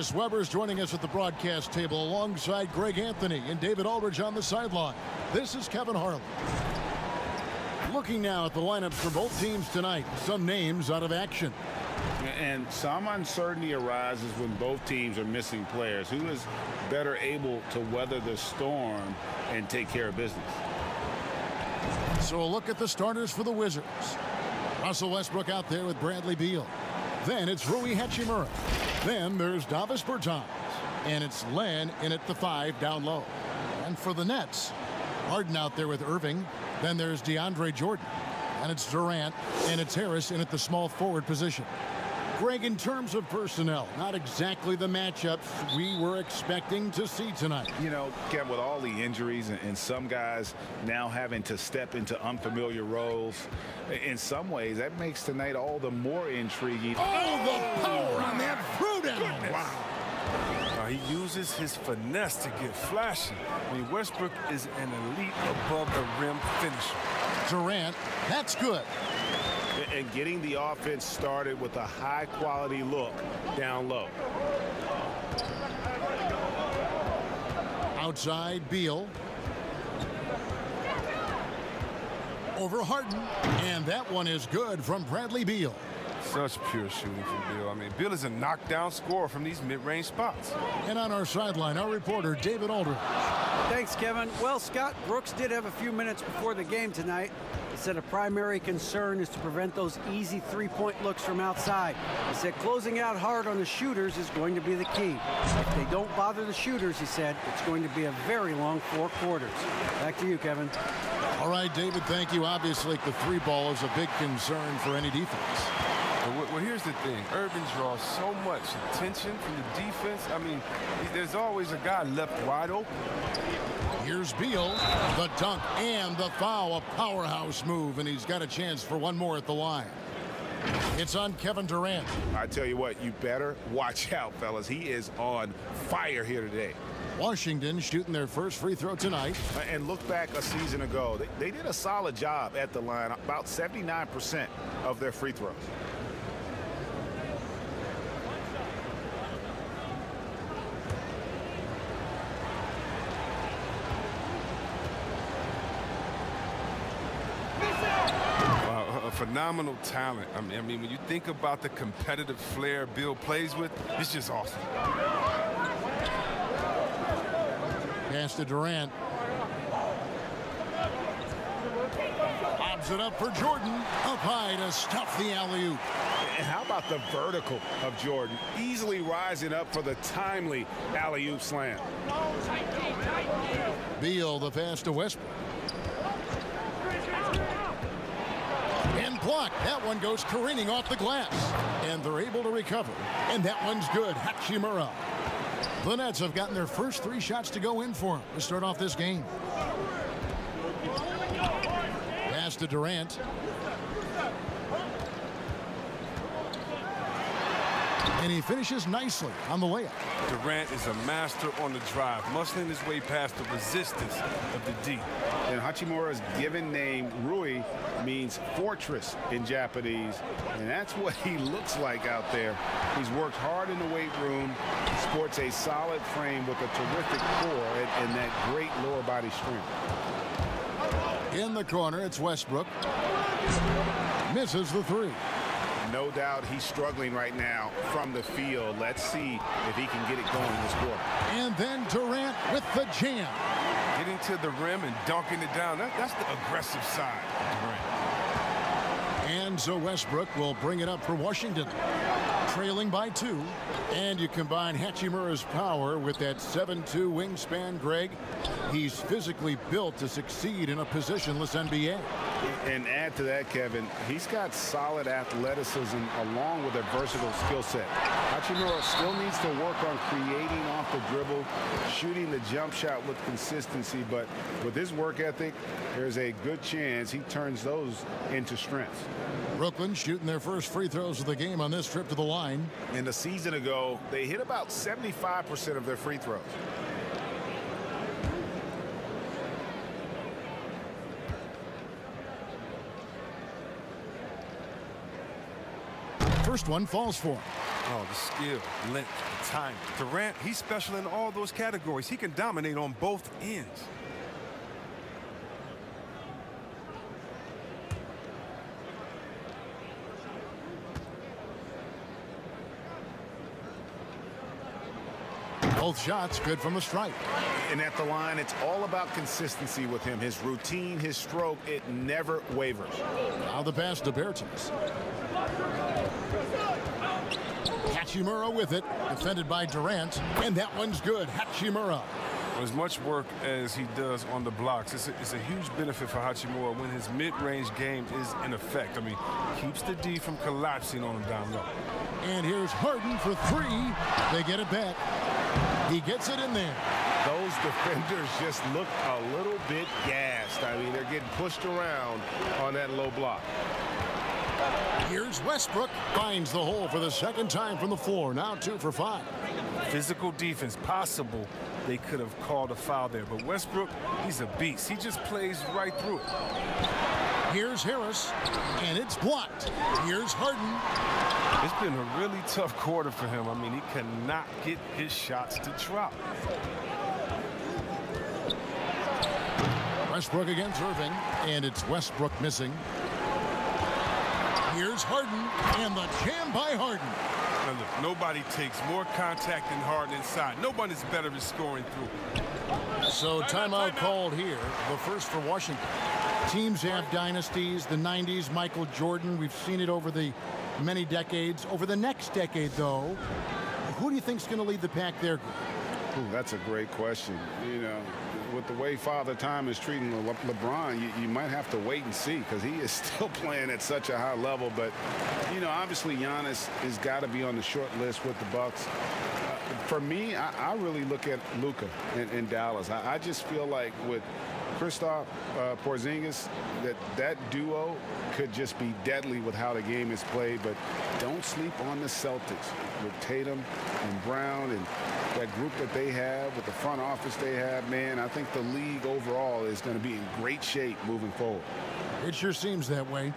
Chris Webber's joining us at the broadcast table alongside Greg Anthony and David Aldridge on the sideline. This is Kevin Harlan. Looking now at the lineups for both teams tonight, some names out of action. And some uncertainty arises when both teams are missing players. Who is better able to weather the storm and take care of business? So a look at the starters for the Wizards. Russell Westbrook out there with Bradley Beal. Then it's Rui Hachimura. Then there's Davis Bertans. And it's Len in at the 5 down low. And for the Nets, Harden out there with Irving. Then there's DeAndre Jordan. And it's Durant. And it's Harris in at the small forward position. Greg, in terms of personnel, not exactly the matchups we were expecting to see tonight. You know, Kev, with all the injuries and some guys now having to step into unfamiliar roles, in some ways that makes tonight all the more intriguing. Oh, the power on that throwdown. Wow. He uses his finesse to get flashy. I mean, Westbrook is an elite above-the-rim finisher. Durant, that's good. And getting the offense started with a high-quality look down low. Outside, Beal. Over Harden. And that one is good from Bradley Beal. Such pure shooting from Beal. I mean, Beal is a knockdown scorer from these mid-range spots. And on our sideline, our reporter, David Aldridge. Thanks, Kevin. Well, Scott Brooks did have a few minutes before the game tonight. He said a primary concern is to prevent those easy three-point looks from outside. He said closing out hard on the shooters is going to be the key. If they don't bother the shooters, he said, it's going to be a very long 4 quarters. Back to you, Kevin. All right, David, thank you. Obviously, the 3-ball is a big concern for any defense. Well, here's the thing. Irving draws so much attention from the defense. I mean, there's always a guy left wide open. Here's Beal, the dunk and the foul, a powerhouse move, and he's got a chance for one more at the line. It's on Kevin Durant. I tell you what, you better watch out, fellas. He is on fire here today. Washington shooting their first free throw tonight. And look back a season ago. They did a solid job at the line, about 79% of their free throws. Phenomenal talent. I mean, when you think about the competitive flair Beal plays with, it's just awesome. Pass to Durant. Lobs it up for Jordan. Up high to stuff the alley-oop. And how about the vertical of Jordan? Easily rising up for the timely alley-oop slam. Beal, the pass to Westbrook. Block. That one goes careening off the glass. And they're able to recover. And that one's good. Hachimura. The Nets have gotten their first 3 shots to go in for him to start off this game. Pass to Durant. And he finishes nicely on the layup. Durant is a master on the drive, muscling his way past the resistance of the D. And Hachimura's given name, Rui, means fortress in Japanese. And that's what he looks like out there. He's worked hard in the weight room, sports a solid frame with a terrific core and that great lower body strength. In the corner, it's Westbrook. Misses the 3. No doubt he's struggling right now from the field. Let's see if he can get it going this quarter. And then Durant with the jam. Getting to the rim and dunking it down, that's the aggressive side of Durant. And so Westbrook will bring it up for Washington. Trailing by 2. And you combine Hachimura's power with that 7'2" wingspan, Greg. He's physically built to succeed in a positionless NBA. And add to that, Kevin, he's got solid athleticism along with a versatile skill set. Hachimura still needs to work on creating off the dribble, shooting the jump shot with consistency, but with his work ethic, there's a good chance he turns those into strengths. Brooklyn shooting their first free throws of the game on this trip to the line. And a season ago, they hit about 75% of their free throws. first one falls for him. Oh, the skill, length, the timing. Durant, he's special in all those categories. He can dominate on both ends. Both shots good from the stripe. And at the line, it's all about consistency with him. His routine, his stroke, it never wavers. Now the pass to Bertans. Hachimura with it, defended by Durant, and that one's good. Hachimura. As much work as he does on the blocks, it's a huge benefit for Hachimura when his mid-range game is in effect. I mean, keeps the D from collapsing on him down low. And here's Harden for three. They get it back. He gets it in there. Those defenders just look a little bit gassed. I mean, they're getting pushed around on that low block. Here's Westbrook. Finds the hole for the second time from the floor. Now 2 for 5. Physical defense, possible they could have called a foul there. But Westbrook, he's a beast. He just plays right through it. Here's Harris, and it's blocked. Here's Harden. It's been a really tough quarter for him. I mean, he cannot get his shots to drop. Westbrook against Irving, and it's Westbrook missing. Here's Harden, and the jam by Harden. Now look, nobody takes more contact than Harden inside. Nobody's better at scoring through. So timeout called here, the first for Washington. Teams have dynasties, the 90s, Michael Jordan. We've seen it over the many decades. Over the next decade, though, who do you think is going to lead the pack there? Ooh, that's a great question. You know, with the way Father Time is treating LeBron, you might have to wait and see because he is still playing at such a high level. But, you know, obviously Giannis has got to be on the short list with the Bucks. For me, I really look at Luka in Dallas. I just feel like with Kristaps Porzingis, that duo could just be deadly with how the game is played. But don't sleep on the Celtics with Tatum and Brown and that group that they have with the front office they have. Man, I think the league overall is going to be in great shape moving forward. It sure seems that way.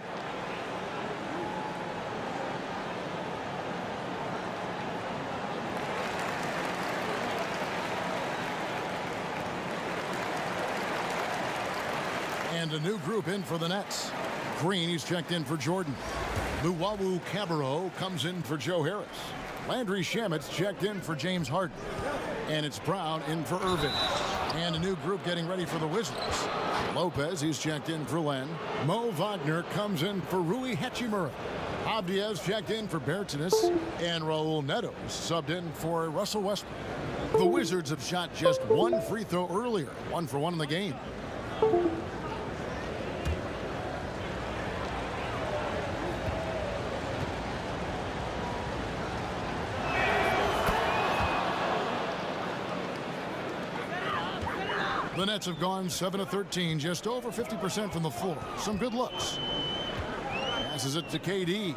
And a new group in for the Nets. Green, he's checked in for Jordan. Luwawu Cabarro comes in for Joe Harris. Landry Shamit's checked in for James Harden. And it's Brown in for Irving. And a new group getting ready for the Wizards. Lopez, he's checked in for Len. Mo Wagner comes in for Rui Hachimura. Abdiaz checked in for Bertans. And Raul Neto subbed in for Russell Westbrook. The Wizards have shot just one free throw earlier. 1 for 1 in the game. The Nets have gone 7 of 13, just over 50% from the floor. Some good looks. Passes it to KD.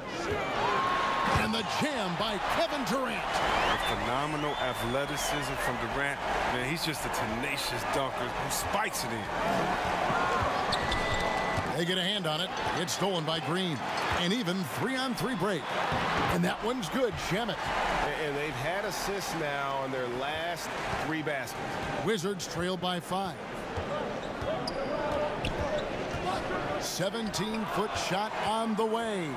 And the jam by Kevin Durant. A phenomenal athleticism from Durant. Man, he's just a tenacious dunker who spikes it in. They get a hand on it. It's stolen by Green. An even 3-on-3 break. And that one's good, Shamet. And they've had assists now on their last 3 baskets. Wizards trail by 5. 17-foot shot on the way.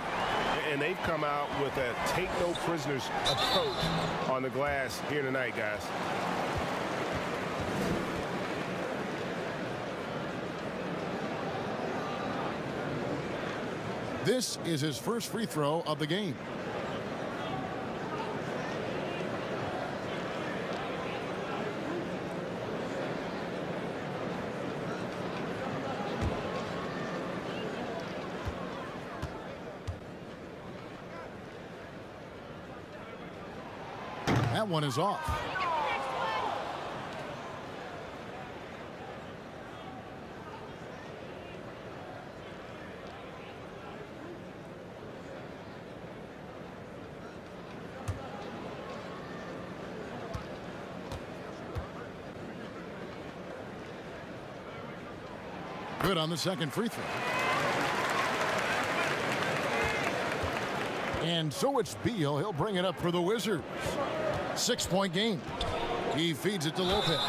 And they've come out with a take-no-prisoners approach on the glass here tonight, guys. This is his first free throw of the game. That one is off. Good on the second free throw. And so it's Beal. He'll bring it up for the Wizards. 6-point game. He feeds it to Lopez.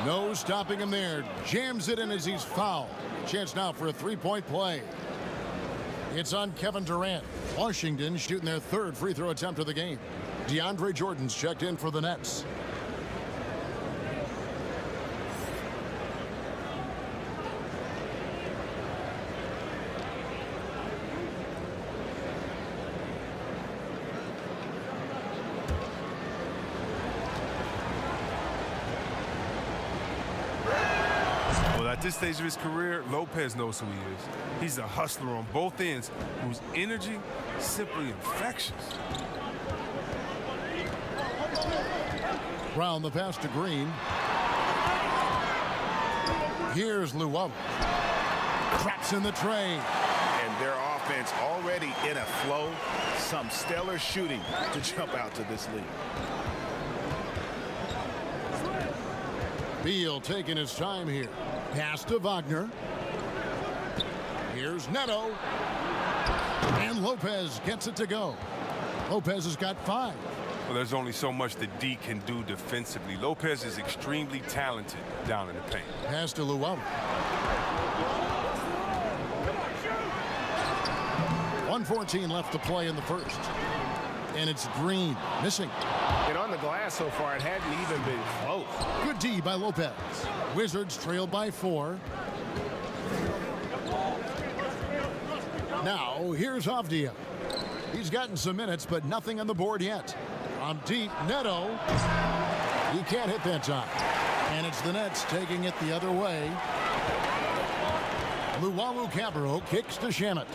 No stopping him there. Jams it in as he's fouled. Chance now for a 3-point play. It's on Kevin Durant. Washington shooting their 3rd free throw attempt of the game. DeAndre Jordan's checked in for the Nets. At this stage of his career, Lopez knows who he is. He's a hustler on both ends whose energy is simply infectious. Brown the pass to Green. Here's Luau. Traps in the tray. And their offense already in a flow. Some stellar shooting to jump out to this lead. Beal taking his time here. Pass to Wagner. Here's Neto. And Lopez gets it to go. Lopez has got 5. Well, there's only so much that D can do defensively. Lopez is extremely talented down in the paint. Pass to Luau. 1:14 left to play in the first. And it's Green missing. And on the glass so far, it hadn't even been close. Good D by Lopez. Wizards trailed by 4. Now, here's Avdia. He's gotten some minutes, but nothing on the board yet. On deep, Neto. He can't hit that time. And it's the Nets taking it the other way. Luau Cabarro kicks to Shamet.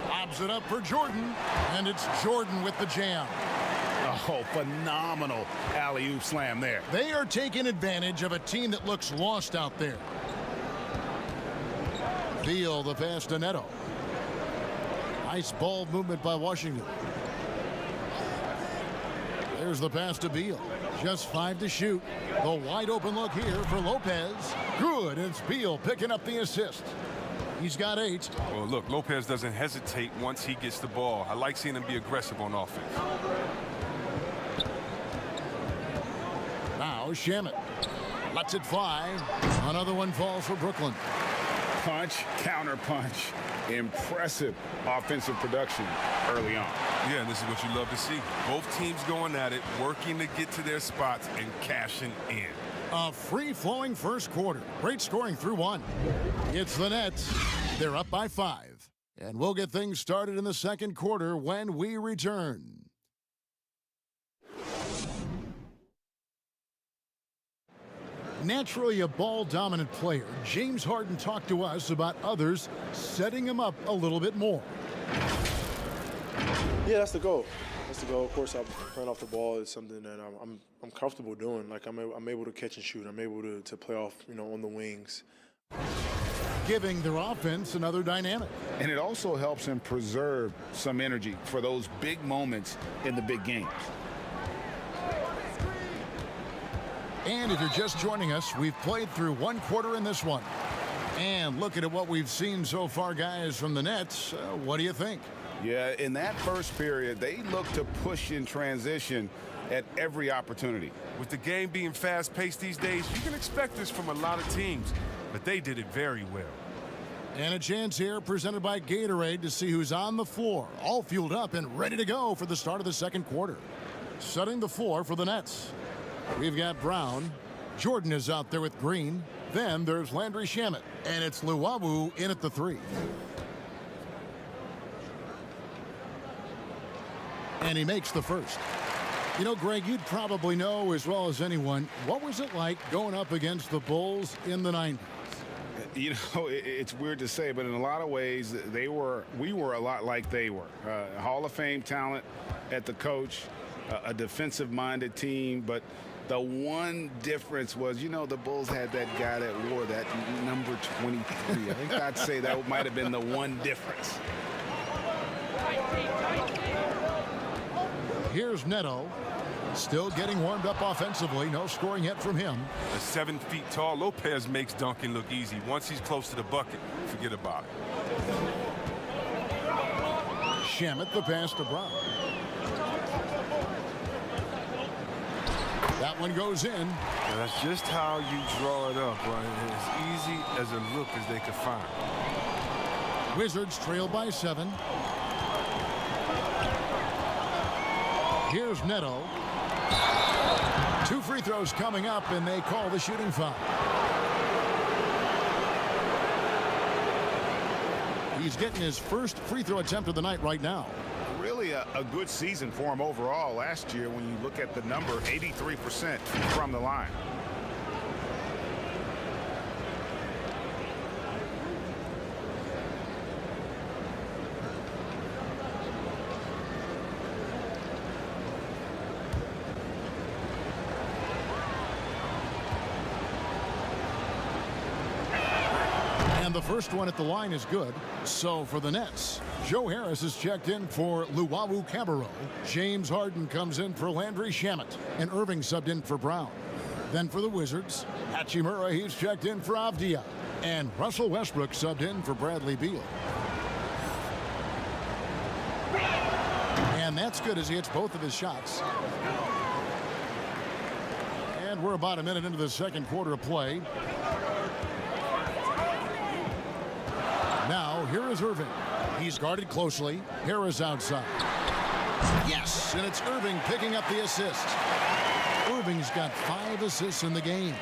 Lobs it up for Jordan, and it's Jordan with the jam. Oh, phenomenal alley-oop slam there. They are taking advantage of a team that looks lost out there. Beal the pass to Neto. Nice ball movement by Washington. There's the pass to Beal. Just 5 to shoot. The wide open look here for Lopez. Good. It's Beal picking up the assist. He's got 8. Well, look, Lopez doesn't hesitate once he gets the ball. I like seeing him be aggressive on offense. Now Shamet lets it fly. Another one falls for Brooklyn. Punch, counter punch. Impressive offensive production early on. Yeah, and this is what you love to see. Both teams going at it, working to get to their spots and cashing in. A free-flowing first quarter. Great scoring through 1. It's the Nets. They're up by 5. And we'll get things started in the second quarter when we return. Naturally a ball-dominant player, James Harden talked to us about others setting him up a little bit more. Yeah, that's the goal. That's the goal. Of course, playing off the ball is something that I'm comfortable doing. Like I'm able to catch and shoot. I'm able to play off, on the wings. Giving their offense another dynamic. And it also helps him preserve some energy for those big moments in the big games. And if you're just joining us, we've played through 1 quarter in this one. And looking at what we've seen so far, guys, from the Nets, what do you think? Yeah, in that first period, they looked to push in transition at every opportunity. With the game being fast-paced these days, you can expect this from a lot of teams, but they did it very well. And a chance here presented by Gatorade to see who's on the floor, all fueled up and ready to go for the start of the second quarter. Setting the floor for the Nets. We've got Brown. Jordan is out there with Green. Then there's Landry Shamet. And it's Luau in at the 3. And he makes the first. Greg, you'd probably know as well as anyone, what was it like going up against the Bulls in the 90s? It's weird to say, but in a lot of ways, we were a lot like they were. Hall of Fame talent at the coach, a defensive-minded team, but the one difference was, the Bulls had that guy that wore that number 23. I think I'd say that might have been the one difference. Here's Neto. Still getting warmed up offensively. No scoring yet from him. At 7 feet tall, Lopez makes dunking look easy. Once he's close to the bucket, forget about it. Shamet the pass to Brown. That one goes in. Now that's just how you draw it up, right? As easy as a look as they could find. Wizards trail by 7. Here's Neto. 2 free throws coming up, and they call the shooting foul. He's getting his first free throw attempt of the night right now. Really a good season for him overall last year when you look at the number, 83% from the line. And the first one at the line is good. So for the Nets, Joe Harris is checked in for Luwawu Cabarrot. James Harden comes in for Landry Shamet. And Irving subbed in for Brown. Then for the Wizards, Hachimura, he's checked in for Avdia. And Russell Westbrook subbed in for Bradley Beal. And that's good as he hits both of his shots. And we're about a minute into the second quarter of play. Now, here is Irving. He's guarded closely. Harris outside. Yes, and it's Irving picking up the assist. Irving's got 5 assists in the game.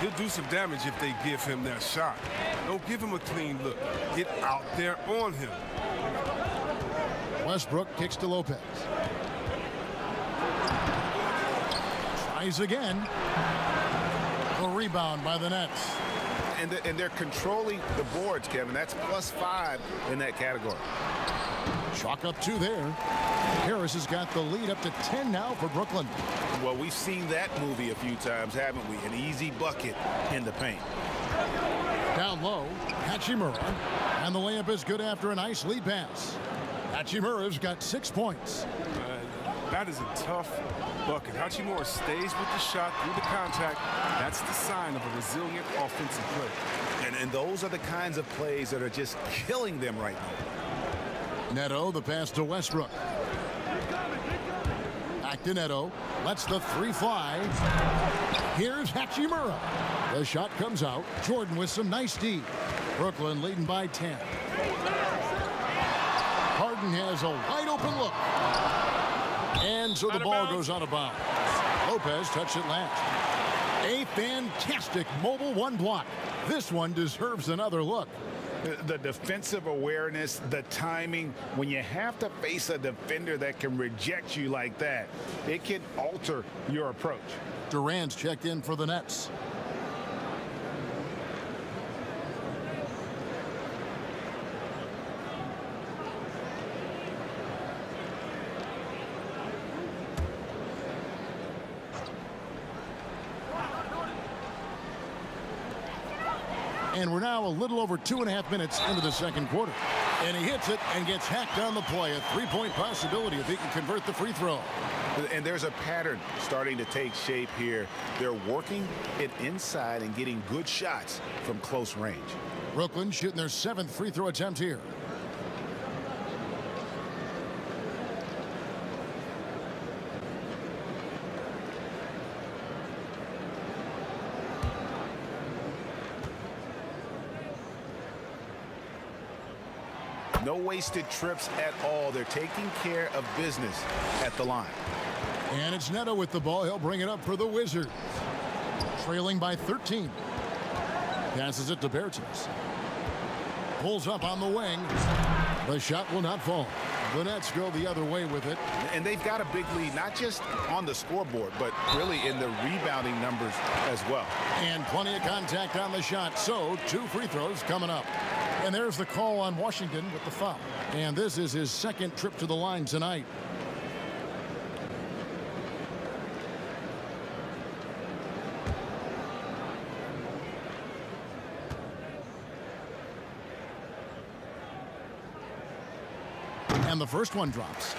He'll do some damage if they give him that shot. Don't give him a clean look. Get out there on him. Westbrook kicks to Lopez. Tries again. A rebound by the Nets. And they're controlling the boards, Kevin. That's +5 in that category. Chalk up 2 there. Harris has got the lead up to 10 now for Brooklyn. Well, we've seen that movie a few times, haven't we? An easy bucket in the paint. Down low, Hachimura. And the layup is good after a nice lead pass. Hachimura's got 6 points. That is a tough bucket. Hachimura stays with the shot through the contact. That's the sign of a resilient offensive play. And those are the kinds of plays that are just killing them right now. Neto, the pass to Westbrook. Back to Neto. Lets the 3 fly. Here's Hachimura. The shot comes out. Jordan with some nice D. Brooklyn leading by 10. Harden has a wide open look. And so the ball goes out of bounds. Lopez touched it last. A fantastic mobile 1 block. This one deserves another look. The defensive awareness, the timing, when you have to face a defender that can reject you like that, it can alter your approach. Durant's checked in for the Nets. And we're now a little over 2.5 minutes into the second quarter. And he hits it and gets hacked on the play. A 3-point possibility if he can convert the free throw. And there's a pattern starting to take shape here. They're working it inside and getting good shots from close range. Brooklyn shooting their 7th free throw attempt here. No wasted trips at all. They're taking care of business at the line. And it's Neto with the ball. He'll bring it up for the Wizards. Trailing by 13. Passes it to Bertens. Pulls up on the wing. The shot will not fall. The Nets go the other way with it. And they've got a big lead, not just on the scoreboard, but really in the rebounding numbers as well. And plenty of contact on the shot. So 2 free throws coming up. And there's the call on Washington with the foul. And this is his 2nd trip to the line tonight. And the first one drops.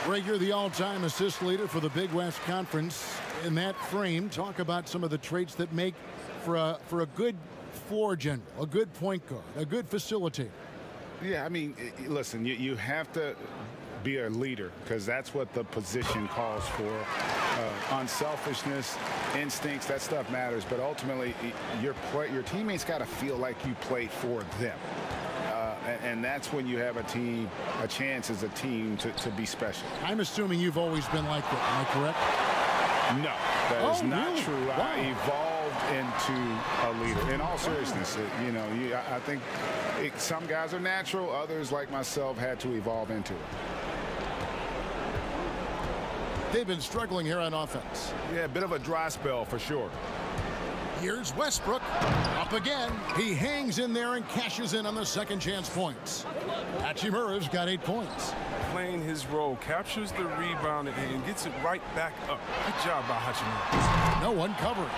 Rager, the all-time assist leader for the Big West Conference. In that frame, talk about some of the traits that make for a good floor general, a good point guard, a good facilitator. Yeah, I mean, listen, you have to be a leader, because that's what the position calls for. Unselfishness, instincts, that stuff matters. But ultimately, your teammates got to feel like you played for them. And that's when you have a chance as a team to be special. I'm assuming you've always been like that. Am I correct? No, that is not really? true. Wow. I evolved into a leader. In all seriousness, I think some guys are natural. Others, like myself, had to evolve into it. They've been struggling here on offense. Yeah, a bit of a dry spell for sure. Here's Westbrook. Up again. He hangs in there and cashes in on the second chance points. Hachimura's got 8 points. Playing his role, captures the rebound and gets it right back up. Good job by Hachimura. No one covering.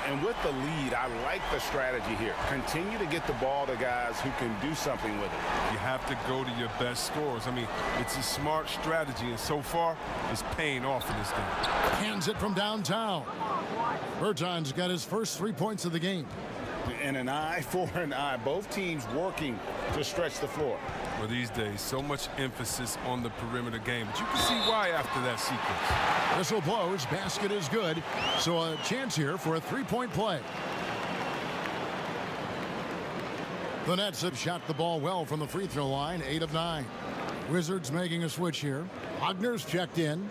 And with the lead, I like the strategy here. Continue to get the ball to guys who can do something with it. You have to go to your best scorers. I mean, it's a smart strategy, and so far, it's paying off in this game. Hands it from downtown. Berton's got his first 3 points of the game. And an eye for an eye. Both teams working to stretch the floor. Well, these days, so much emphasis on the perimeter game, but you can see why after that sequence. Whistle blows. Basket is good. So a chance here for a 3-point play. The Nets have shot the ball well from the free throw line, 8 of 9. Wizards making a switch here. Wagner's checked in.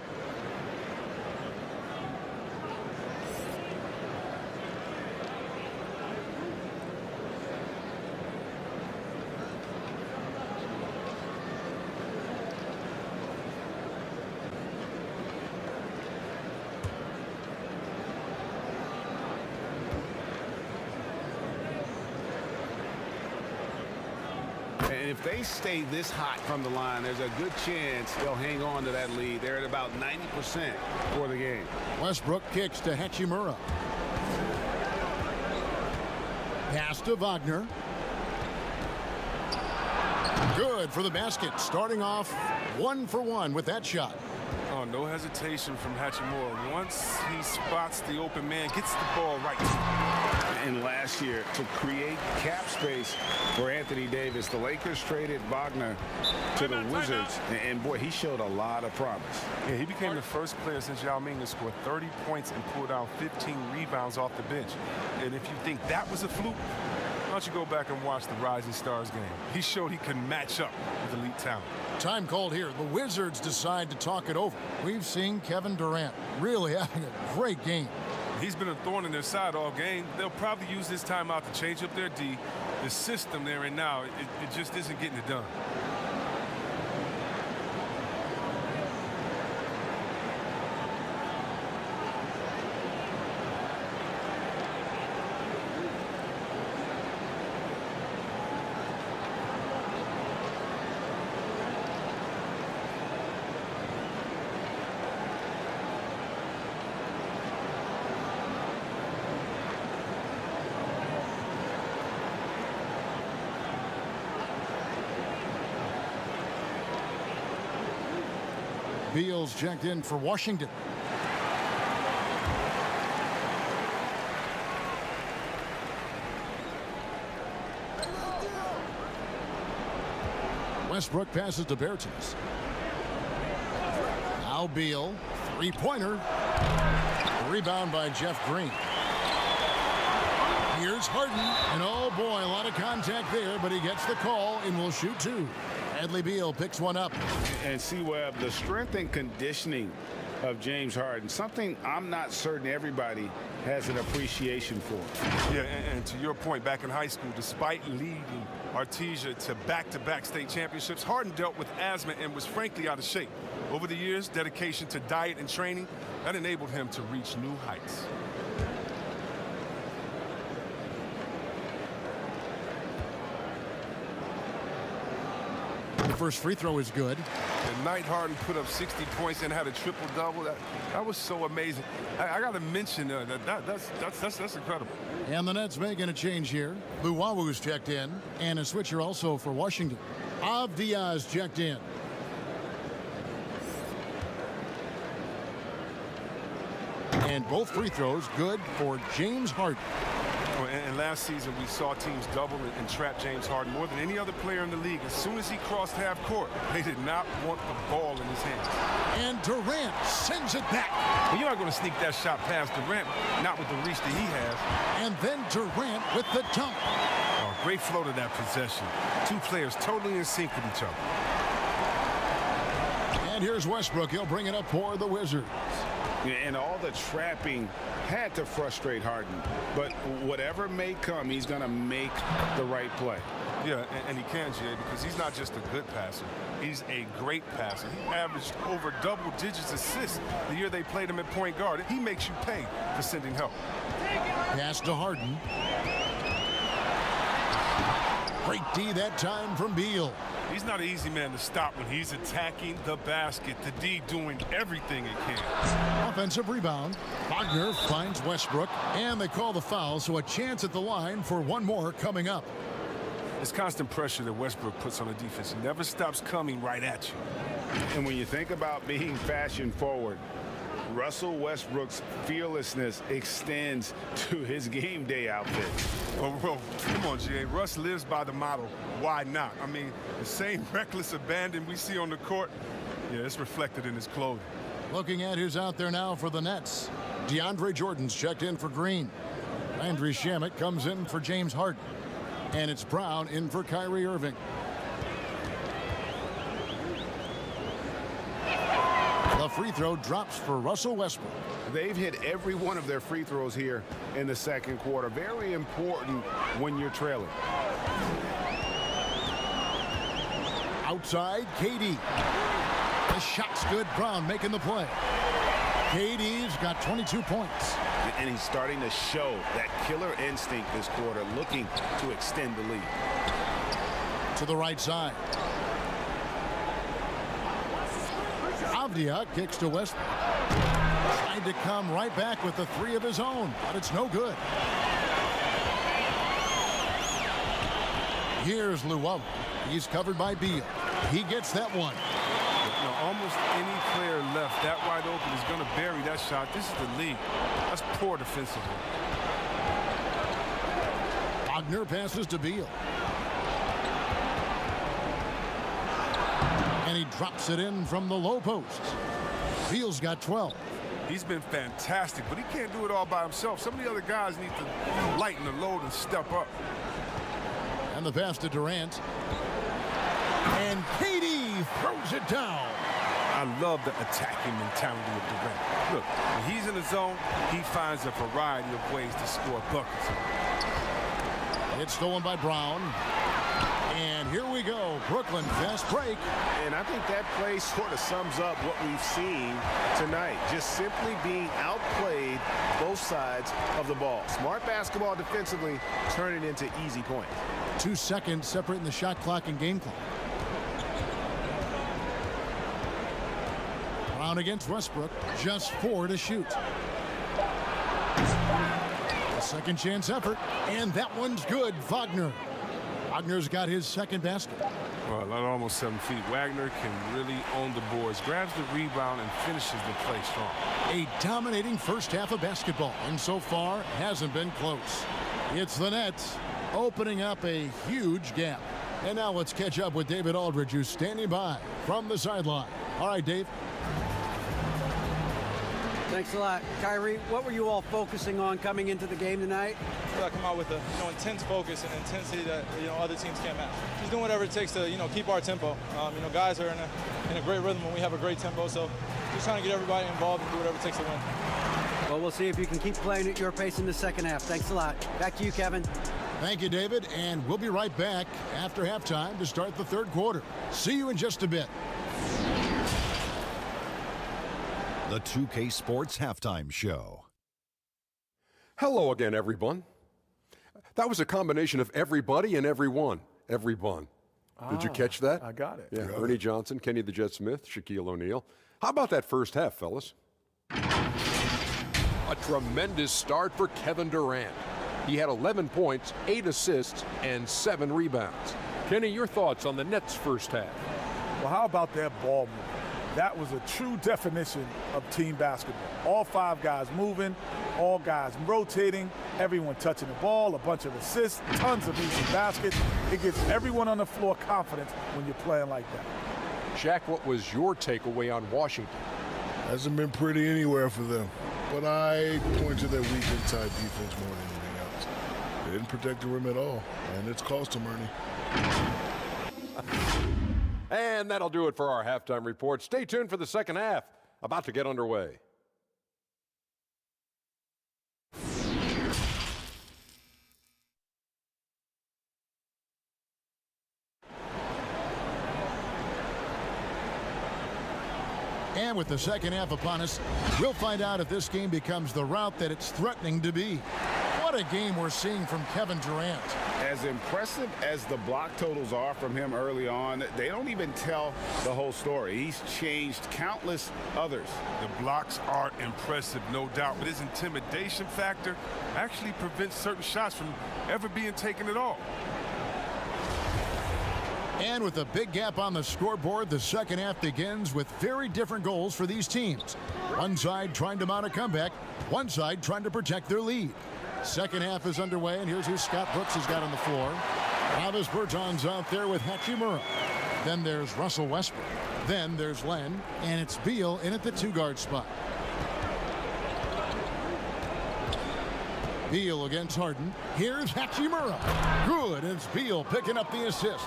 And if they stay this hot from the line, there's a good chance they'll hang on to that lead. They're at about 90% for the game. Westbrook kicks to Hachimura. Pass to Wagner. Good for the basket. Starting off 1 for 1 with that shot. Oh, no hesitation from Hachimura. Once he spots the open man, gets the ball right to him. And last year, to create cap space for Anthony Davis, the Lakers traded Wagner to the Wizards. And boy, he showed a lot of promise. Yeah, he became the first player since Yao Ming to score 30 points and pulled out 15 rebounds off the bench. And if you think that was a fluke, why don't you go back and watch the Rising Stars game? He showed he can match up with elite talent. Time called here. The Wizards decide to talk it over. We've seen Kevin Durant really having a great game. He's been a thorn in their side all game. They'll probably use this timeout to change up their D. The system they're in now, it just isn't getting it done. Beal's checked in for Washington. Westbrook passes to Bertans. Now Beal, 3-pointer. Rebound by Jeff Green. Here's Harden, and oh boy, a lot of contact there, but he gets the call and will shoot 2. Bradley Beal picks one up. And see, Webb, the strength and conditioning of James Harden, something I'm not certain everybody has an appreciation for. Yeah, and to your point, back in high school, despite leading Artesia to back-to-back state championships, Harden dealt with asthma and was frankly out of shape. Over the years, dedication to diet and training, that enabled him to reach new heights. The first free throw is good. The night Harden put up 60 points and had a triple-double. That was so amazing. I got to mention that's incredible. And the Nets making a change here. Luwawu's checked in, and a switcher also for Washington. Diaz checked in. And both free throws good for James Harden. And last season, we saw teams double and trap James Harden more than any other player in the league. As soon as he crossed half court, they did not want the ball in his hands. And Durant sends it back. Well, you're not going to sneak that shot past Durant, not with the reach that he has. And then Durant with the dunk. Oh, great flow to that possession. Two players totally in sync with each other. And here's Westbrook. He'll bring it up for the Wizards. And all the trapping had to frustrate Harden. But whatever may come, he's going to make the right play. Yeah, and he can, Jay, because he's not just a good passer. He's a great passer. He averaged over double digits assists the year they played him at point guard. He makes you pay for sending help. Pass to Harden. Great D that time from Beal. He's not an easy man to stop when he's attacking the basket. The D doing everything he can. Offensive rebound. Wagner finds Westbrook, and they call the foul, so a chance at the line for one more coming up. It's constant pressure that Westbrook puts on the defense. He never stops coming right at you. And when you think about being fashion forward, Russell Westbrook's fearlessness extends to his game day outfit. Well, come on, G.A. Russ lives by the motto, why not? I mean, the same reckless abandon we see on the court, yeah, it's reflected in his clothing. Looking at who's out there now for the Nets. DeAndre Jordan's checked in for Green. Landry Shamet comes in for James Harden. And it's Brown in for Kyrie Irving. The free throw drops for Russell Westbrook. They've hit every one of their free throws here in the second quarter. Very important when you're trailing. Outside, KD. The shot's good. Brown making the play. KD's got 22 points. And he's starting to show that killer instinct this quarter, looking to extend the lead. To the right side. Avdia kicks to Westbrook. Tried to come right back with the three of his own, but it's no good. Here's Luau. He's covered by Beal. He gets that one. Almost any player left that wide open is going to bury that shot. This is the lead. That's poor defensively. Wagner passes to Beal. And he drops it in from the low post. Beal's got 12. He's been fantastic, but he can't do it all by himself. Some of the other guys need to lighten the load and step up. And the pass to Durant. And KD throws it down. I love the attacking mentality of Durant. Look, when he's in the zone, he finds a variety of ways to score buckets. It's stolen by Brown. And here we go. Brooklyn fast break. And I think that play sort of sums up what we've seen tonight. Just simply being outplayed both sides of the ball. Smart basketball defensively, turning into easy points. 2 seconds separating the shot clock and game clock. Brown against Westbrook, just 4 to shoot. A second chance effort, and that one's good. Wagner. Wagner's got his second basket. Well, not almost 7 feet. Wagner can really own the boards, grabs the rebound, and finishes the play strong. A dominating first half of basketball, and so far hasn't been close. It's the Nets opening up a huge gap. And now let's catch up with David Aldridge, who's standing by from the sideline. All right, Dave. Thanks a lot. Kyrie, what were you all focusing on coming into the game tonight? I feel like I come out with a intense focus and intensity that other teams can't match. Just doing whatever it takes to keep our tempo. Guys are in a great rhythm when we have a great tempo, so just trying to get everybody involved and do whatever it takes to win. Well, we'll see if you can keep playing at your pace in the second half. Thanks a lot. Back to you, Kevin. Thank you, David, and we'll be right back after halftime to start the third quarter. See you in just a bit. The 2K Sports Halftime Show. Hello again, everyone. That was a combination of everybody and everyone. Everyone. Did you catch that? I got it. Yeah, Ernie Johnson, Kenny the Jet Smith, Shaquille O'Neal. How about that first half, fellas? A tremendous start for Kevin Durant. He had 11 points, 8 assists, and 7 rebounds. Kenny, your thoughts on the Nets' first half? Well, how about that ball movement? That was a true definition of team basketball. All 5 guys moving, all guys rotating, everyone touching the ball, a bunch of assists, tons of easy baskets. It gives everyone on the floor confidence when you're playing like that. Shaq, what was your takeaway on Washington? Hasn't been pretty anywhere for them. But I point to their weak inside defense more than anything else. They didn't protect the rim at all, and it's cost them, Ernie. And that'll do it for our halftime report. Stay tuned for the second half, about to get underway. And with the second half upon us, we'll find out if this game becomes the route that it's threatening to be. What a game we're seeing from Kevin Durant. As impressive as the block totals are from him early on, they don't even tell the whole story. He's changed countless others. The blocks are impressive, no doubt, but his intimidation factor actually prevents certain shots from ever being taken at all. And with a big gap on the scoreboard, the second half begins with very different goals for these teams. One side trying to mount a comeback, one side trying to protect their lead. Second half is underway, and here's who Scott Brooks has got on the floor. Travis Berton's out there with Hachimura. Then there's Russell Westbrook. Then there's Len, and it's Beal in at the two-guard spot. Beal against Harden. Here's Hachimura. Good, and it's Beal picking up the assist.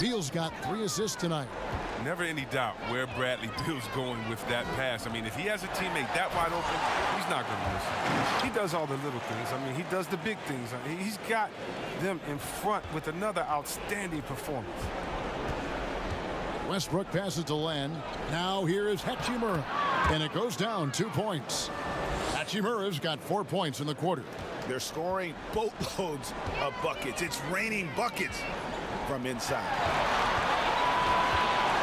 Beal's got 3 assists tonight. Never any doubt where Bradley Beal's going with that pass. I mean, if he has a teammate that wide open, he's not going to miss. He does all the little things. I mean, he does the big things. I mean, he's got them in front with another outstanding performance. Westbrook passes to Len. Now here is Hachimura, and it goes down 2 points. Hachimura's got 4 points in the quarter. They're scoring boatloads of buckets. It's raining buckets from inside.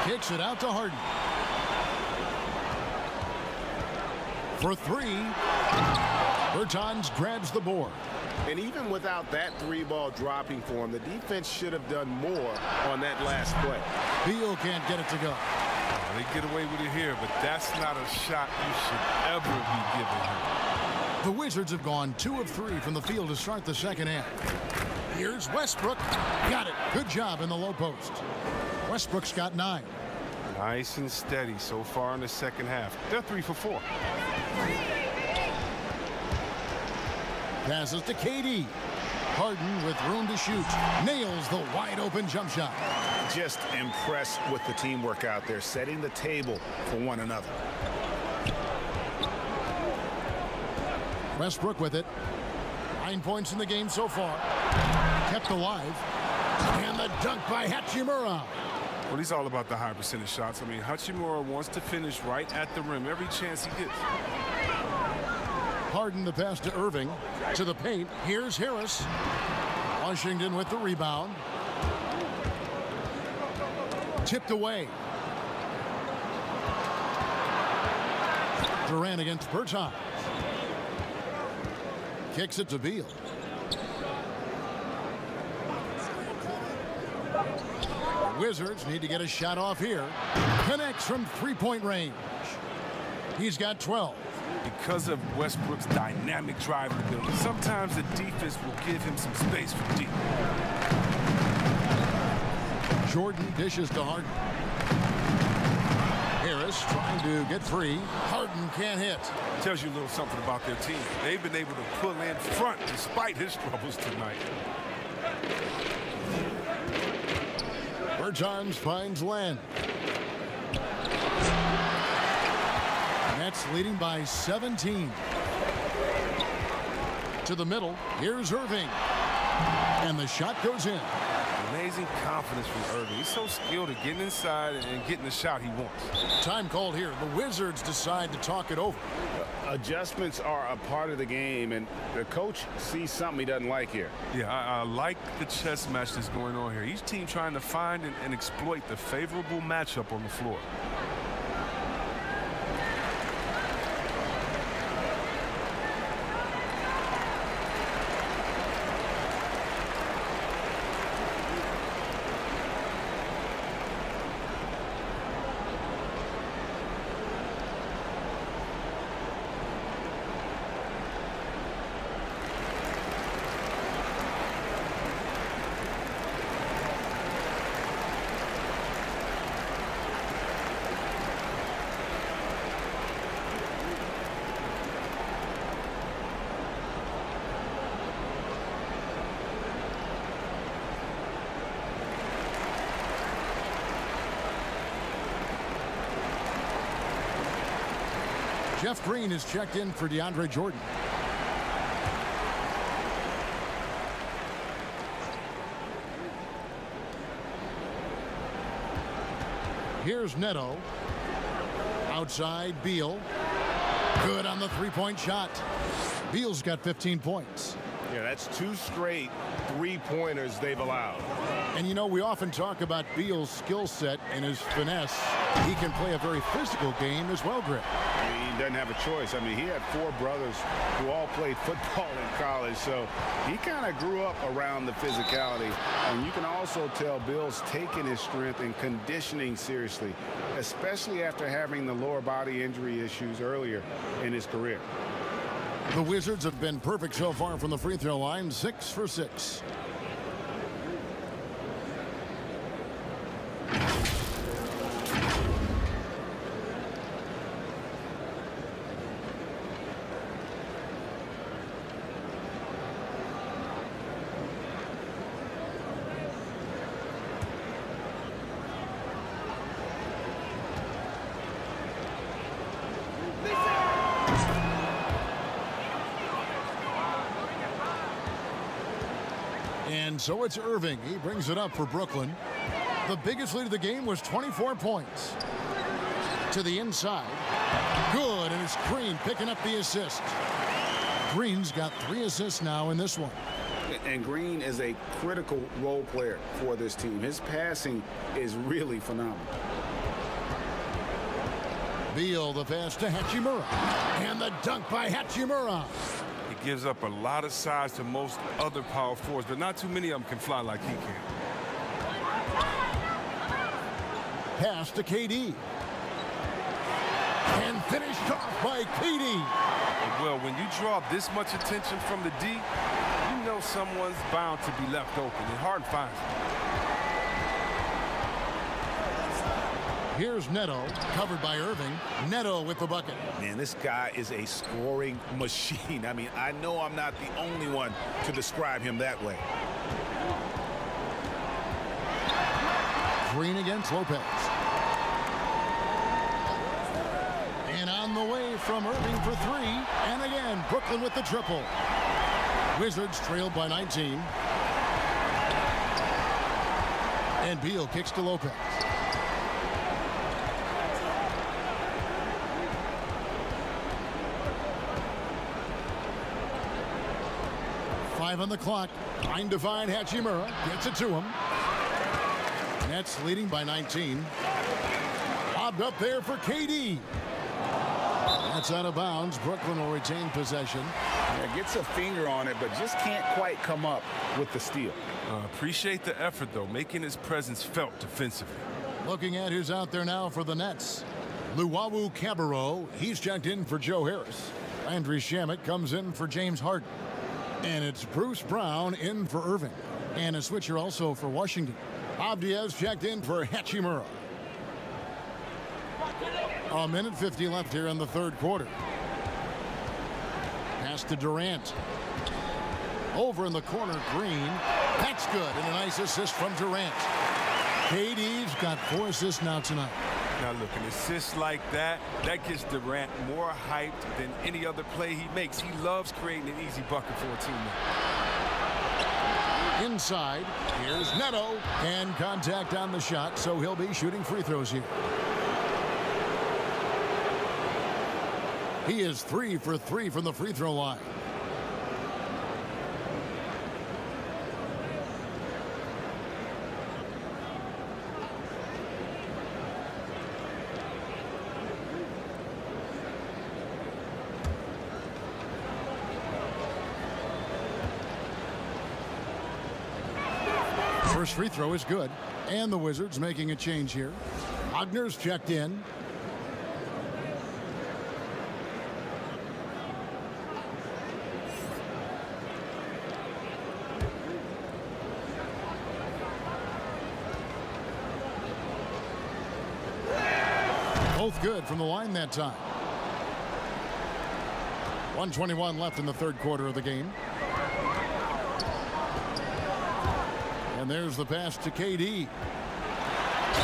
Kicks it out to Harden. For 3, Bertans grabs the board. And even without that 3-ball dropping for him, the defense should have done more on that last play. Beal can't get it to go. They get away with it here, but that's not a shot you should ever be giving him. The Wizards have gone 2 of 3 from the field to start the second half. Here's Westbrook. Got it. Good job in the low post. Westbrook's got 9. Nice and steady so far in the second half. They're 3 for 4. Passes to KD. Harden with room to shoot. Nails the wide open jump shot. Just impressed with the teamwork out there, setting the table for one another. Westbrook with it. 9 points in the game so far. Kept alive. And the dunk by Hachimura. Well, he's all about the high percentage shots. I mean, Hachimura wants to finish right at the rim every chance he gets. Harden the pass to Irving. To the paint. Here's Harris. Washington with the rebound. Tipped away. Durant against Bertans. Kicks it to Beal. The Wizards need to get a shot off here. Connects from three-point range. He's got 12. Because of Westbrook's dynamic driving ability, sometimes the defense will give him some space from deep. Jordan dishes to Harden. Harris trying to get free. Harden can't hit. Tells you a little something about their team. They've been able to pull in front despite his troubles tonight. Bertans finds Len. Nets leading by 17. To the middle. Here's Irving. And the shot goes in. Amazing confidence from Irving. He's so skilled at getting inside and getting the shot he wants. Time called here. The Wizards decide to talk it over. Adjustments are a part of the game, and the coach sees something he doesn't like here. Yeah, I like the chess match that's going on here. Each team trying to find and exploit the favorable matchup on the floor. Jeff Green is checked in for DeAndre Jordan. Here's Neto. Outside, Beal. Good on the three-point shot. Beal's got 15 points. Yeah, that's 2 straight three-pointers they've allowed. And you know, we often talk about Beal's skill set and his finesse. He can play a very physical game as well, Greg. He doesn't have a choice. I mean, he had 4 brothers who all played football in college, so he kind of grew up around the physicality. And you can also tell Bill's taking his strength and conditioning seriously, especially after having the lower body injury issues earlier in his career. The Wizards have been perfect so far from the free throw line, 6 for 6. And so it's Irving. He brings it up for Brooklyn. The biggest lead of the game was 24 points. To the inside. Good, and it's Green picking up the assist. Green's got 3 assists now in this one. And Green is a critical role player for this team. His passing is really phenomenal. Beal, the pass to Hachimura. And the dunk by Hachimura. He gives up a lot of size to most other power forwards, but not too many of them can fly like he can. Pass to KD. And finished off by KD. Well, when you draw this much attention from the D, you know someone's bound to be left open, and Harden finds it. Here's Neto, covered by Irving. Neto with the bucket. Man, this guy is a scoring machine. I mean, I know I'm not the only one to describe him that way. Green against Lopez. And on the way from Irving for 3. And again, Brooklyn with the triple. Wizards trailed by 19. And Beal kicks to Lopez. On the clock. Trying to find Hachimura. Gets it to him. Nets leading by 19. Lobbed up there for KD. That's out of bounds. Brooklyn will retain possession. Yeah, gets a finger on it, but just can't quite come up with the steal. Appreciate the effort, though, making his presence felt defensively. Looking at who's out there now for the Nets. Luwawu Cabarro. He's checked in for Joe Harris. Landry Shamet comes in for James Harden. And it's Bruce Brown in for Irving. And a switcher also for Washington. Abdias checked in for Hachimura. 1:50 left here in the third quarter. Pass to Durant. Over in the corner, Green. That's good. And a nice assist from Durant. KD's got 4 assists now tonight. Now look, an assist like that gets Durant more hyped than any other play he makes. He loves creating an easy bucket for a teammate. Inside, here's Neto. And contact on the shot, so he'll be shooting free throws here. He is 3 for 3 from the free throw line. First free throw is good. And the Wizards making a change here. Wagner's checked in. Both good from the line that time. 1:21 left in the third quarter of the game. And there's the pass to KD.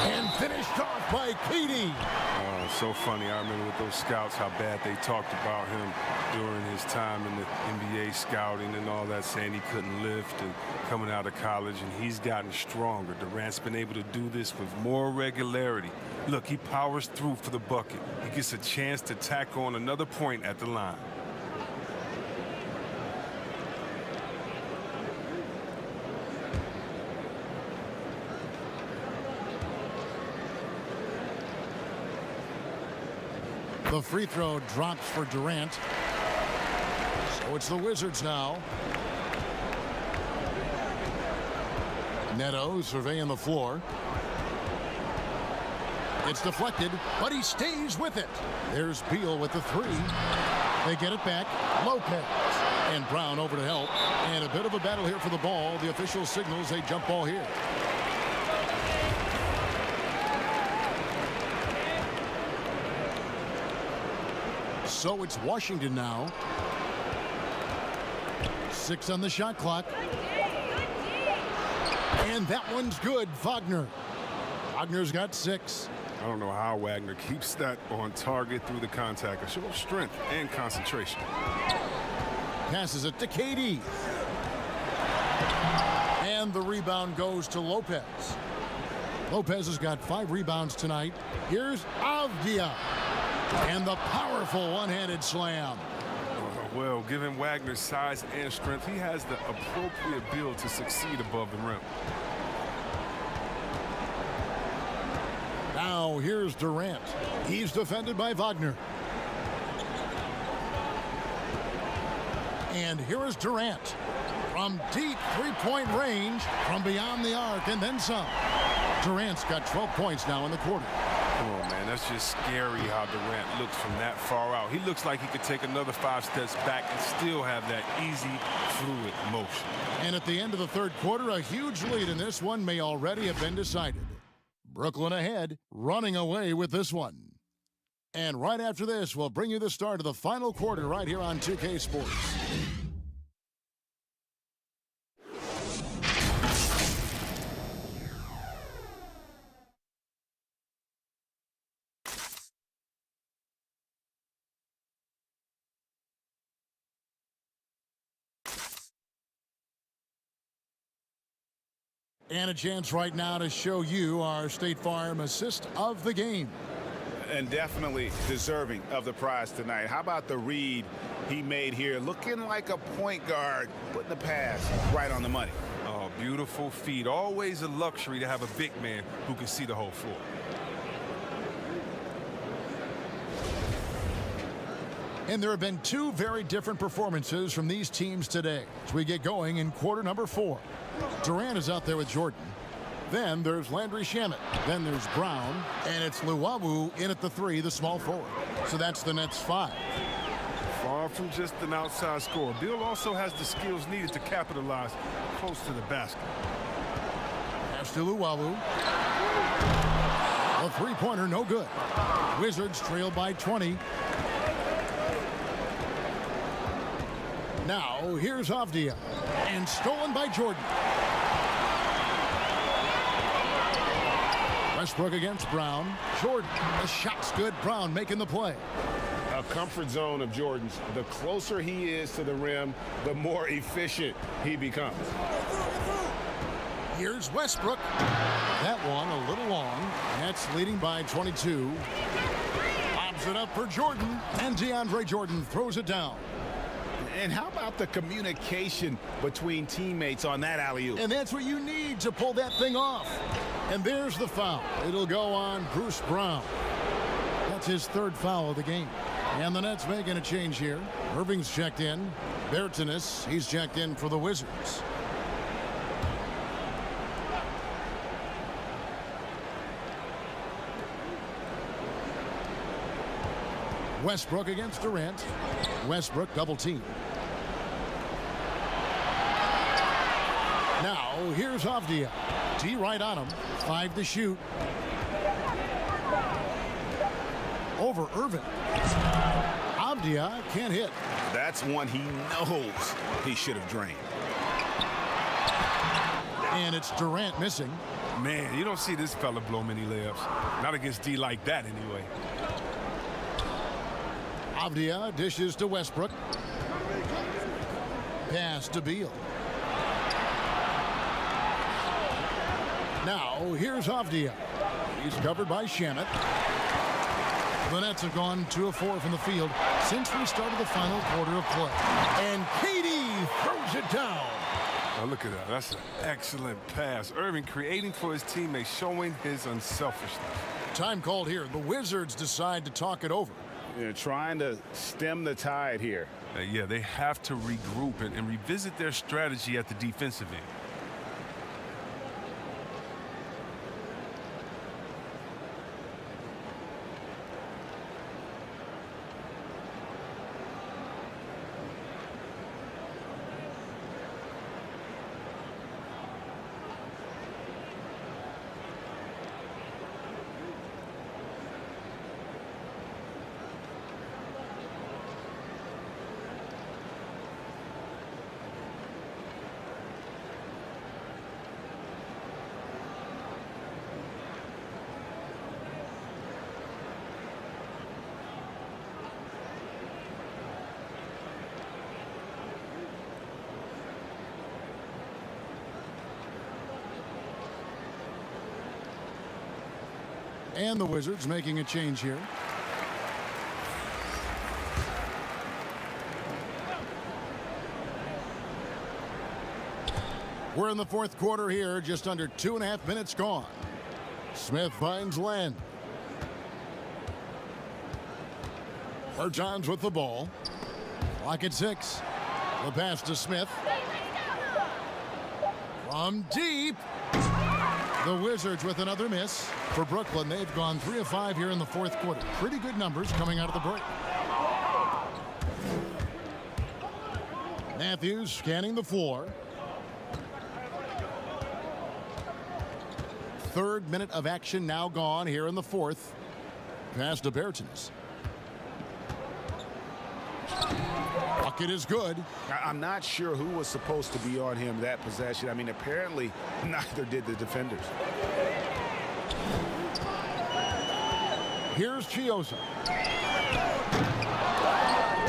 And finished off by Katie. So funny. I remember with those scouts how bad they talked about him during his time in the NBA scouting and all that, saying he couldn't lift and coming out of college, and he's gotten stronger. Durant's been able to do this with more regularity. Look, he powers through for the bucket. He gets a chance to tack on another point at the line. The free throw drops for Durant. So it's the Wizards now. Neto surveying the floor. It's deflected, but he stays with it. There's Beal with the three. They get it back. Lopez. And Brown over to help. And a bit of a battle here for the ball. The official signals a jump ball here. So it's Washington now. 6 on the shot clock. And that one's good. Wagner. Wagner's got 6. I don't know how Wagner keeps that on target through the contact. A show of strength and concentration. Passes it to KD. And the rebound goes to Lopez. Lopez has got 5 rebounds tonight. Here's Avdia. And the powerful one-handed slam. Well, given Wagner's size and strength, he has the appropriate build to succeed above the rim. Now here's Durant. He's defended by Wagner. And here is Durant. From deep three-point range, from beyond the arc, and then some. Durant's got 12 points now in the quarter. Come on, man. That's just scary how Durant looks from that far out. He looks like he could take another 5 steps back and still have that easy, fluid motion. And at the end of the third quarter, a huge lead in this one may already have been decided. Brooklyn ahead, running away with this one. And right after this, we'll bring you the start of the final quarter right here on 2K Sports. And a chance right now to show you our State Farm assist of the game. And definitely deserving of the prize tonight. How about the read he made here? Looking like a point guard, putting the pass right on the money. Oh, beautiful feed. Always a luxury to have a big man who can see the whole floor. And there have been 2 very different performances from these teams today as we get going in quarter number 4. Durant is out there with Jordan. Then there's Landry Shamet. Then there's Brown. And it's Luwawu in at the 3, the small forward. So that's the Nets 5. Far from just an outside scorer. Bill also has the skills needed to capitalize close to the basket. Pass to Luwawu. A three-pointer, no good. Wizards trail by 20. Now, here's Avdia. And stolen by Jordan. Westbrook against Brown. Jordan, the shot's good. Brown making the play. A comfort zone of Jordan's. The closer he is to the rim, the more efficient he becomes. Here's Westbrook. That one a little long. Nets leading by 22. Lobs it up for Jordan. And DeAndre Jordan throws it down. And how about the communication between teammates on that alley-oop? And that's what you need to pull that thing off. And there's the foul. It'll go on Bruce Brown. That's his 3rd foul of the game. And the Nets making a change here. Irving's checked in. Bertanis, he's checked in for the Wizards. Westbrook against Durant. Westbrook double team. Now here's Avdia. D right on him. 5 to shoot. Over Irving. Avdia can't hit. That's one he knows he should have drained. And it's Durant missing. Man, you don't see this fella blow many layups. Not against D like that, anyway. Avdia dishes to Westbrook. Pass to Beal. Now, here's Avdia. He's covered by Shamet. The Nets have gone 2 of 4 from the field since we started the final quarter of play. And KD throws it down. Oh, look at that. That's an excellent pass. Irving creating for his teammates, showing his unselfishness. Time called here. The Wizards decide to talk it over. Trying to stem the tide here. Yeah, they have to regroup and revisit their strategy at the defensive end. And the Wizards making a change here. We're in the fourth quarter here, just under 2.5 minutes gone. Smith finds Len. Bertans with the ball. Clock at 6. The pass to Smith. From deep. The Wizards with another miss. For Brooklyn, they've gone 3 of 5 here in the fourth quarter. Pretty good numbers coming out of the break. Matthews scanning the floor. Third minute of action now gone here in the fourth. Pass to Bertans. Bucket is good. I'm not sure who was supposed to be on him that possession. I mean, apparently neither did the defenders. Here's Chiosa.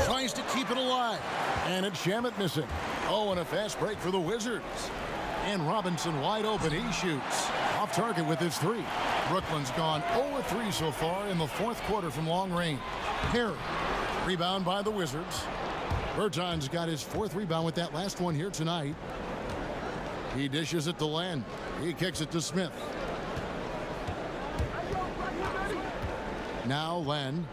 Tries to keep it alive. And it's Shamet missing. Oh, and a fast break for the Wizards. And Robinson wide open. He shoots. Off target with his 3. Brooklyn's gone 0-3 so far in the fourth quarter from long range. Perry. Rebound by the Wizards. Bertans got his 4th rebound with that last one here tonight. He dishes it to Len. He kicks it to Smith. Now Len.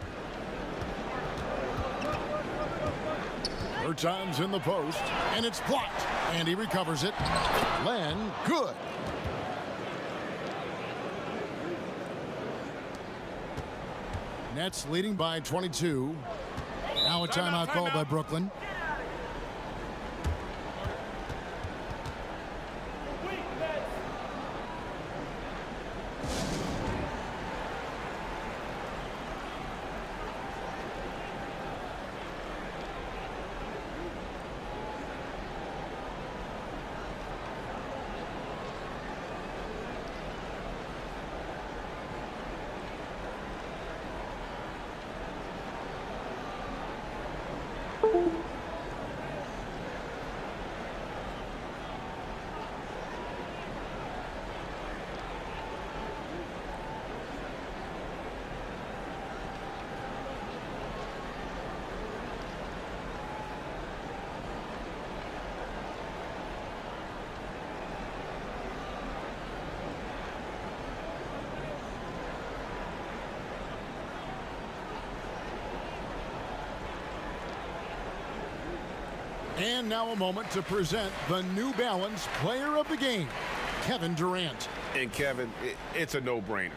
Bertans in the post, and it's blocked. And he recovers it. Len, good. Nets leading by 22. Now a timeout called by Brooklyn. And now a moment to present the New Balance Player of the Game, Kevin Durant. And Kevin, it's a no-brainer.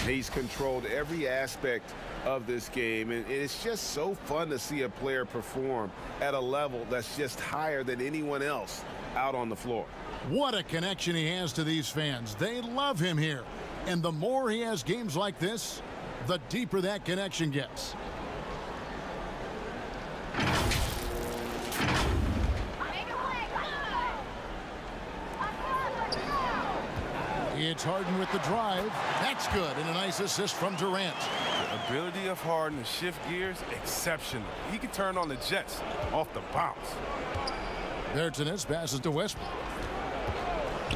He's controlled every aspect of this game, and it's just so fun to see a player perform at a level that's just higher than anyone else out on the floor. What a connection he has to these fans. They love him here. And the more he has games like this, the deeper that connection gets. He It's Harden with the drive. That's good, and a nice assist from Durant. The ability of Harden to shift gears, exceptional. He can turn on the Jets off the bounce. Bertans passes to Westbrook.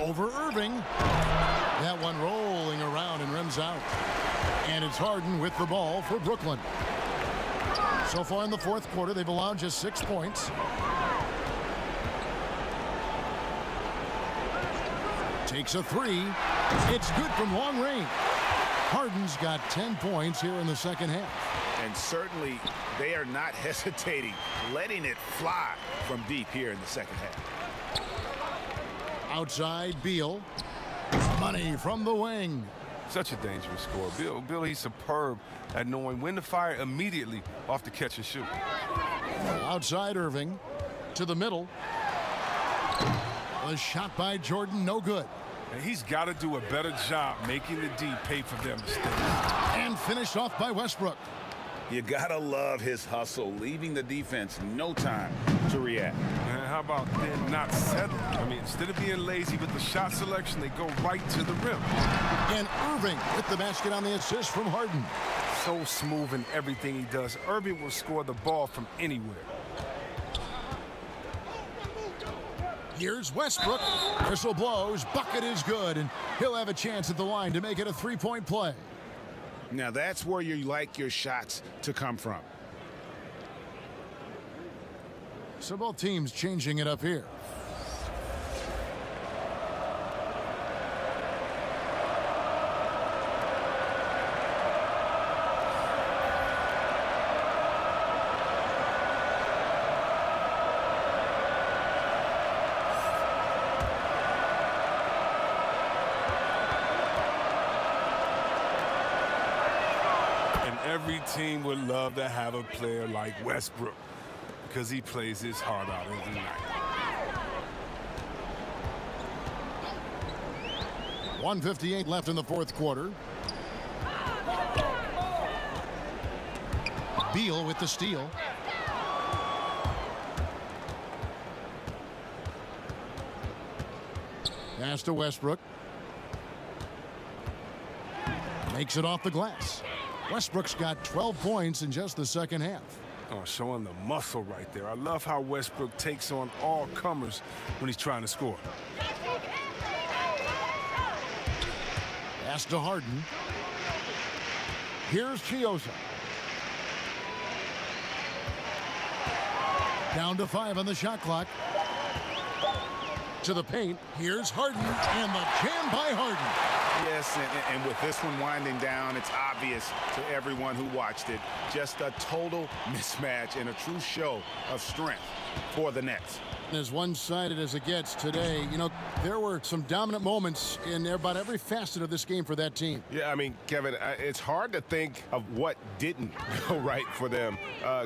Over Irving. That one rolling around and rims out. And it's Harden with the ball for Brooklyn. So far in the fourth quarter, they've allowed just 6 points. Takes a three. It's good from long range. Harden's got 10 points here in the second half. And certainly they are not hesitating, letting it fly from deep here in the second half. Outside, Beal. Money from the wing. Such a dangerous scorer. Bill, he's superb at knowing when to fire immediately off the catch and shoot. Outside Irving. To the middle. A shot by Jordan, no good. And he's got to do a better job making the D pay for their mistakes. And finished off by Westbrook. You gotta love his hustle, leaving the defense no time to react. And how about then not settling? I mean, instead of being lazy with the shot selection, they go right to the rim. And Irving with the basket on the assist from Harden. So smooth in everything he does. Irving will score the ball from anywhere. Here's Westbrook. Whistle blows. Bucket is good, and he'll have a chance at the line to make it a three-point play. Now that's where you like your shots to come from. So both teams changing it up here. Every team would love to have a player like Westbrook because he plays his heart out every night. 1:58 left in the fourth quarter. Beal with the steal. Pass to Westbrook. Makes it off the glass. Westbrook's got 12 points in just the second half. Oh, showing the muscle right there. I love how Westbrook takes on all comers when he's trying to score. Pass to Harden. Here's Chioza. Down to 5 on the shot clock. To the paint. Here's Harden, and the jam by Harden. Yes, and with this one winding down, it's obvious to everyone who watched it. Just a total mismatch and a true show of strength for the Nets. As one-sided as it gets today, you know, there were some dominant moments in about every facet of this game for that team. Yeah, I mean, Kevin, it's hard to think of what didn't go right for them.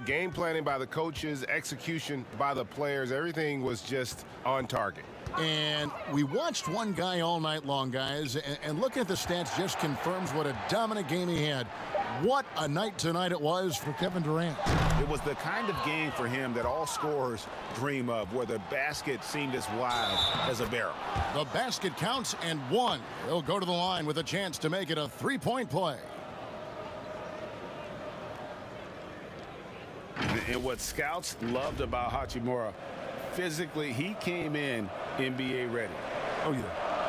Game planning by the coaches, execution by the players, everything was just on target. And we watched one guy all night long, guys, and looking at the stats just confirms what a dominant game he had. What a night tonight it was for Kevin Durant. It was the kind of game for him that all scorers dream of, where the basket seemed as wide as a barrel. The basket counts and one. He'll go to the line with a chance to make it a three-point play. And what scouts loved about Hachimura, physically, he came in NBA ready. Oh, yeah.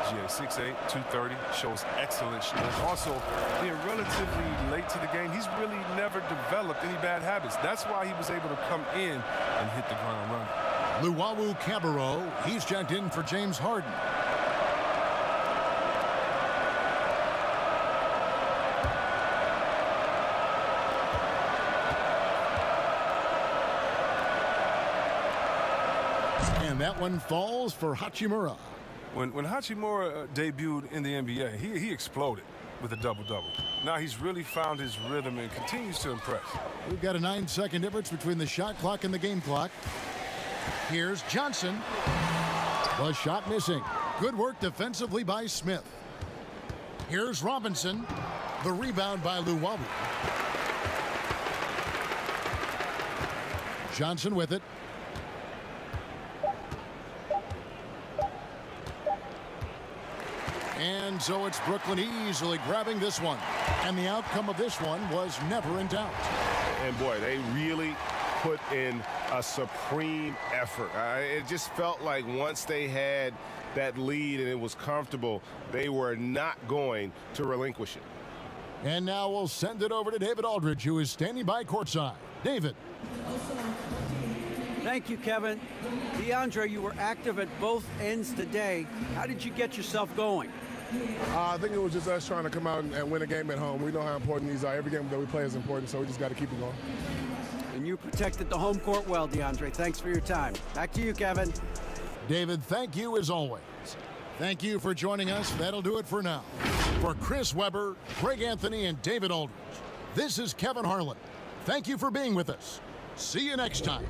GA 6'8", 230, shows excellent strength. Also, being relatively late to the game, he's really never developed any bad habits. That's why he was able to come in and hit the ground running. Luwawu Cabarro, he's checked in for James Harden. And that one falls for Hachimura. When Hachimura debuted in the NBA, he exploded with a double-double. Now he's really found his rhythm and continues to impress. We've got a 9-second difference between the shot clock and the game clock. Here's Johnson. The shot missing. Good work defensively by Smith. Here's Robinson. The rebound by Luwawu. Johnson with it. And And so it's Brooklyn easily grabbing this one. And the outcome of this one was never in doubt. And boy, they really put in a supreme effort. It just felt like once they had that lead and it was comfortable, they were not going to relinquish it. And now we'll send it over to David Aldridge, who is standing by courtside. David. Thank you, Kevin. DeAndre, you were active at both ends today. How did you get yourself going? I think it was just us trying to come out and win a game at home. We know how important these are. Every game that we play is important, so we just got to keep it going. And you protected the home court well, DeAndre. Thanks for your time. Back to you, Kevin. David, thank you as always. Thank you for joining us. That'll do it for now. For Chris Webber, Greg Anthony, and David Aldridge, this is Kevin Harlan. Thank you for being with us. See you next time.